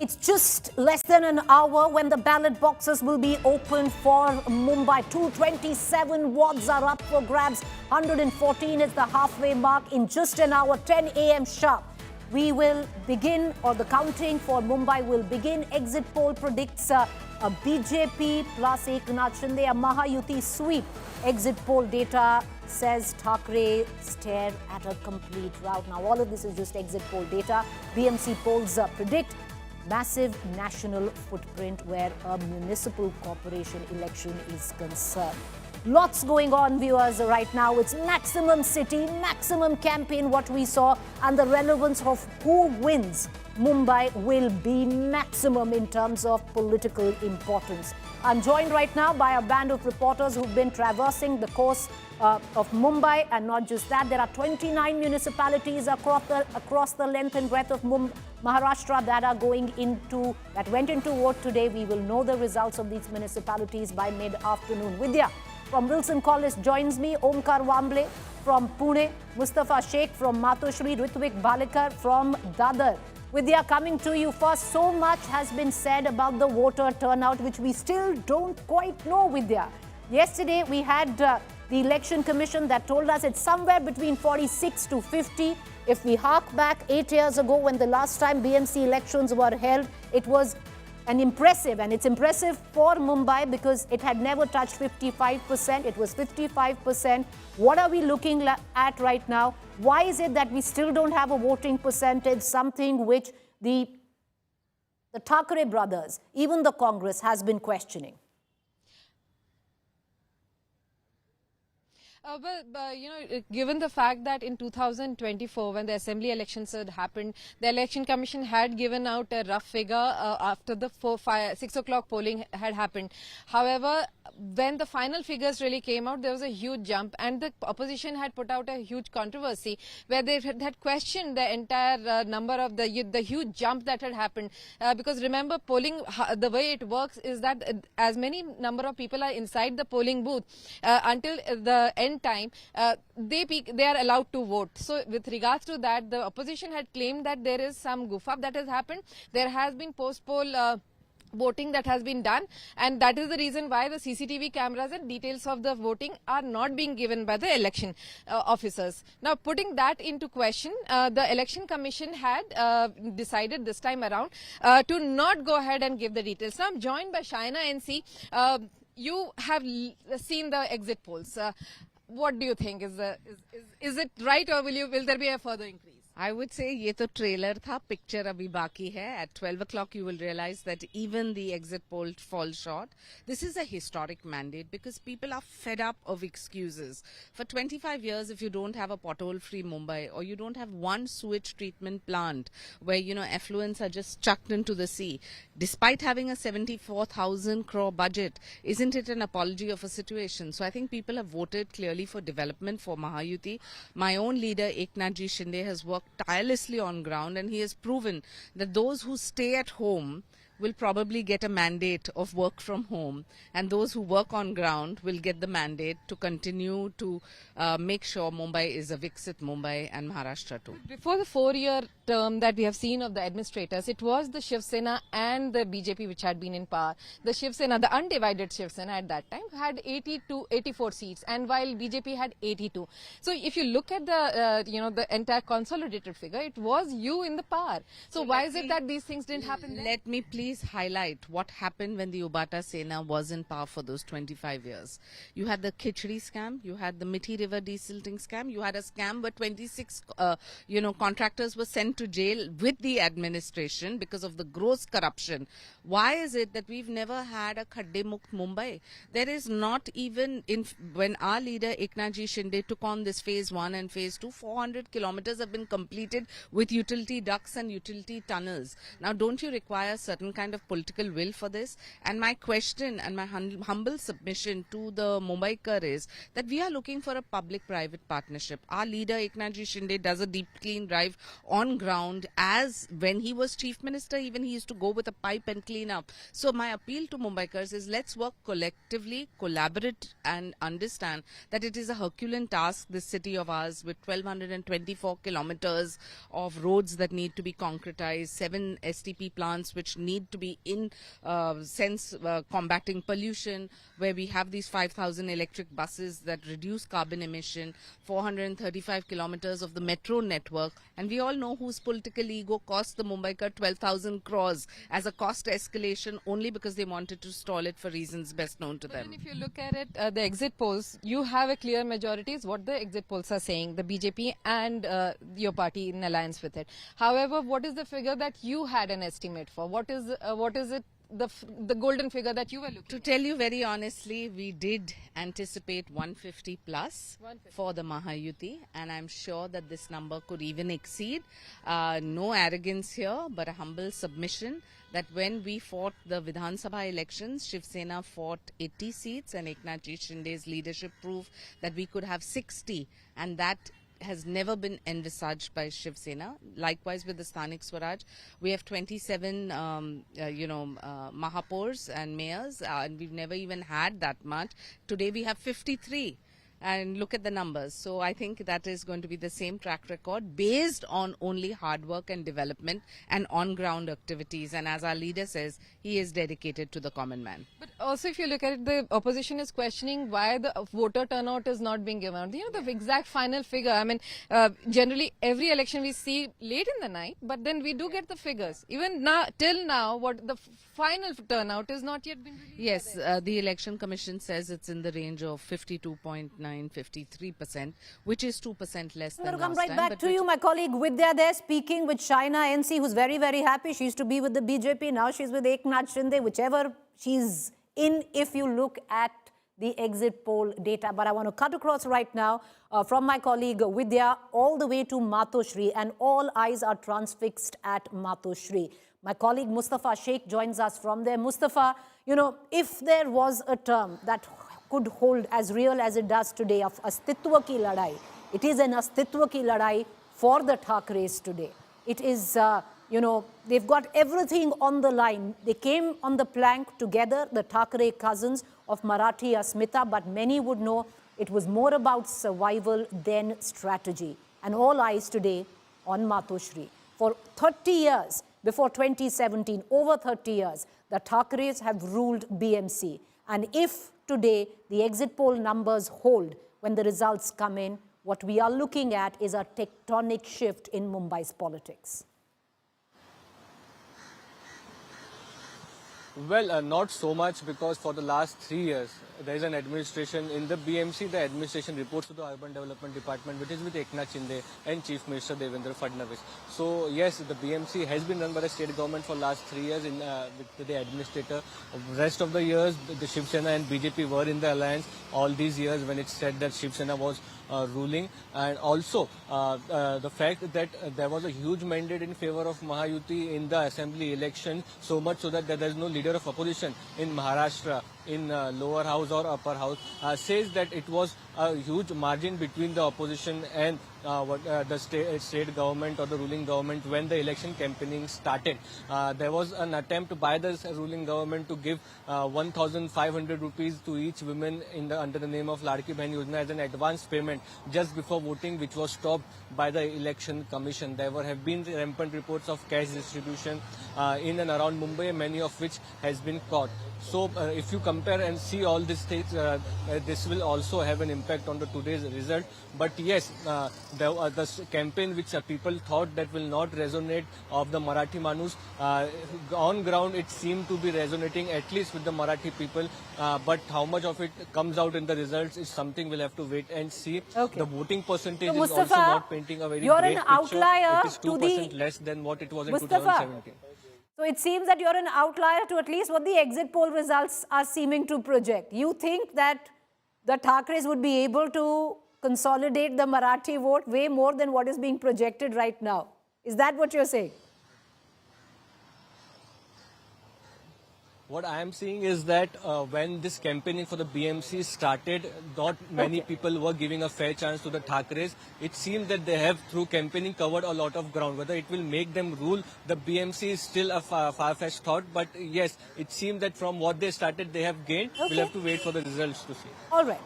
It's just less than an hour when the ballot boxes will be opened for Mumbai. 227 wards are up for grabs. 114 is the halfway mark. In just an hour, 10 a.m. sharp, we will begin, or the counting for Mumbai will begin. Exit poll predicts a BJP plus Eknath Shinde, a Mahayuti sweep. Exit poll data says Thackeray stare at a complete rout. Now, all of this is just exit poll data. BMC polls predict massive national footprint where a municipal corporation election is concerned. Lots going on, viewers, right now. It's maximum city, maximum campaign, what we saw, and the relevance of who wins Mumbai will be maximum in terms of political importance. I'm joined right now by a band of reporters who've been traversing the course of Mumbai, and not just that, there are 29 municipalities across the length and breadth of Maharashtra that went into vote today. We will know the results of these municipalities by mid-afternoon. Vidya from Wilson College joins me, Omkar Wamble from Pune, Mustafa Sheikh from Matoshri, Ritvik Balekar from Dadar. Vidya, coming to you first. So much has been said about the voter turnout, which we still don't quite know, Vidya. Yesterday, we had the Election Commission that told us it's somewhere between 46 to 50. If we hark back 8 years ago when the last time BMC elections were held, it was and it's impressive for Mumbai because it had never touched 55%. It was 55%. What are we looking at right now? Why is it that we still don't have a voting percentage, something which the Thackeray brothers, even the Congress, has been questioning? Given the fact that in 2024, when the assembly elections had happened, the Election Commission had given out a rough figure after the 6 o'clock polling had happened. However, when the final figures really came out, there was a huge jump, and the opposition had put out a huge controversy where they had questioned the entire number of the huge jump that had happened. Because remember, polling, the way it works is that as many number of people are inside the polling booth until the end time, they are allowed to vote. So with regards to that, the opposition had claimed that there is some goof up that has happened. There has been post-poll voting that has been done, and that is the reason why the CCTV cameras and details of the voting are not being given by the election officers. Now, putting that into question, the Election Commission had decided this time around to not go ahead and give the details. Now, I'm joined by Shaina NC. You have seen the exit polls. What do you think? Is it right, or will there be a further increase? I would say ये तो trailer था, picture अभी बाकी है. At 12 o'clock you will realize that even the exit poll falls short. This is a historic mandate because people are fed up of excuses. For 25 years, if you don't have a pothole-free Mumbai, or you don't have one sewage treatment plant where, effluents are just chucked into the sea, despite having a 74,000 crore budget, isn't it an apology of a situation? So I think people have voted clearly for development for Mahayuti. My own leader, Eknath Shinde, has worked tirelessly on ground, and he has proven that those who stay at home will probably get a mandate of work from home, and those who work on ground will get the mandate to continue to make sure Mumbai is a Viksit Mumbai, and Maharashtra too. Before the 4-year term that we have seen of the administrators, it was the Shiv Sena and the BJP which had been in power. The Shiv Sena, the undivided Shiv Sena at that time, had 84 seats, and while BJP had 82. So if you look at the the entire consolidated figure, it was you in the power. So why is it that these things didn't happen then? Let me please highlight what happened when the Uddhav Sena was in power for those 25 years. You had the Khichdi scam, you had the Mithi River desilting scam, you had a scam where 26 contractors were sent to jail with the administration because of the gross corruption. Why is it that we've never had a Khadde Mukt Mumbai? There is not even, when our leader Eknath Shinde took on this phase 1 and phase 2, 400 kilometers have been completed with utility ducts and utility tunnels. Now, don't you require certain kind of political will for this? And my question and my humble submission to the Mumbaikar is that we are looking for a public-private partnership. Our leader Eknath Shinde does a deep clean drive on ground ground. As when he was Chief Minister, even he used to go with a pipe and clean up. So my appeal to Mumbaikars is, let's work collectively, collaborate, and understand that it is a Herculean task, this city of ours, with 1,224 kilometers of roads that need to be concretized, 7 STP plants which need to be in combating pollution, where we have these 5,000 electric buses that reduce carbon emission, 435 kilometers of the metro network, and we all know whose political ego cost the Mumbaikar 12,000 crores as a cost escalation only because they wanted to stall it for reasons best known to them. And if you look at it, the exit polls, you have a clear majority, is what the exit polls are saying, the BJP and your party in alliance with it. However, what is the figure that you had an estimate for? What is it? The golden figure that you were looking To tell you very honestly, we did anticipate 150 plus 150. for the Mahayuti, and I'm sure that this number could even exceed. No arrogance here, but a humble submission that when we fought the Vidhan Sabha elections, Shiv Sena fought 80 seats, and Eknath Shinde's leadership proved that we could have 60, and that has never been envisaged by Shiv Sena. Likewise with the Sthanik Swaraj, we have 27 Mahapurs and mayors, and we've never even had that much. Today we have 53. And look at the numbers. So I think that is going to be the same track record based on only hard work and development and on-ground activities. And as our leader says, he is dedicated to the common man. But also, if you look at it, the opposition is questioning why the voter turnout is not being given. You know, the exact final figure. I mean, generally, every election we see late in the night, but then we do get the figures. Even now, till now, what the final turnout is not yet been released. Yes, the Election Commission says it's in the range of 52.9-53%, which is 2% less I'm than going to come last right time. back but to you, my colleague Vidya there, speaking with Shaina NC, who's very, very happy. She used to be with the BJP. Now she's with Eknath Shinde, whichever she's in, if you look at the exit poll data. But I want to cut across right now from my colleague Vidya all the way to Matoshri, and all eyes are transfixed at Matoshri. My colleague Mustafa Sheikh joins us from there. Mustafa, you know, if there was a term that could hold as real as it does today of Astitva ki Ladai, it is an Astitva ki Ladai for the Thackerays today. It is, they've got everything on the line. They came on the plank together, the Thackeray cousins of Marathi Asmita, but many would know it was more about survival than strategy. And all eyes today on Matoshri. For 30 years, before 2017, over 30 years, the Thackeраys have ruled BMC. And if today the exit poll numbers hold when the results come in, what we are looking at is a tectonic shift in Mumbai's politics. Well, not so much, because for the last 3 years, there is an administration in the BMC. The administration reports to the Urban Development Department, which is with Eknath Shinde and Chief Minister Devendra Fadnavis. So, yes, the BMC has been run by the state government for last 3 years with the administrator. Rest of the years, the Shiv Sena and BJP were in the alliance all these years when it said that Shiv Sena was ruling. And also, the fact that there was a huge mandate in favor of Mahayuti in the assembly election, so much so that there is no leader of opposition in Maharashtra, in lower house or upper house, says that it was a huge margin between the opposition and the state government or the ruling government when the election campaigning started. There was an attempt by the ruling government to give 1,500 rupees to each woman under the name of Ladki Bahin Yojana as an advance payment just before voting, which was stopped by the election commission. There have been rampant reports of cash distribution in and around Mumbai, many of which has been caught. So if you compare and see all these things, this will also have an impact on the today's result. But yes, the campaign which people thought that will not resonate of the Marathi Manus, on ground it seemed to be resonating at least with the Marathi people. But how much of it comes out in the results is something we'll have to wait and see. Okay. The voting percentage So, is Mustafa, also not painting a very you're great an picture. outlier It is to 2% the- less than what it was in Mustafa, 2017. so it seems that you're an outlier to at least what the exit poll results are seeming to project. You think that the Thackeray's would be able to consolidate the Marathi vote way more than what is being projected right now. Is that what you're saying? What I am seeing is that when this campaigning for the BMC started, not many people were giving a fair chance to the Thackeray's. It seems that they have, through campaigning, covered a lot of ground. Whether it will make them rule the BMC is still a far-fetched thought. But yes, it seems that from what they started, they have gained. Okay. We'll have to wait for the results to see. All right.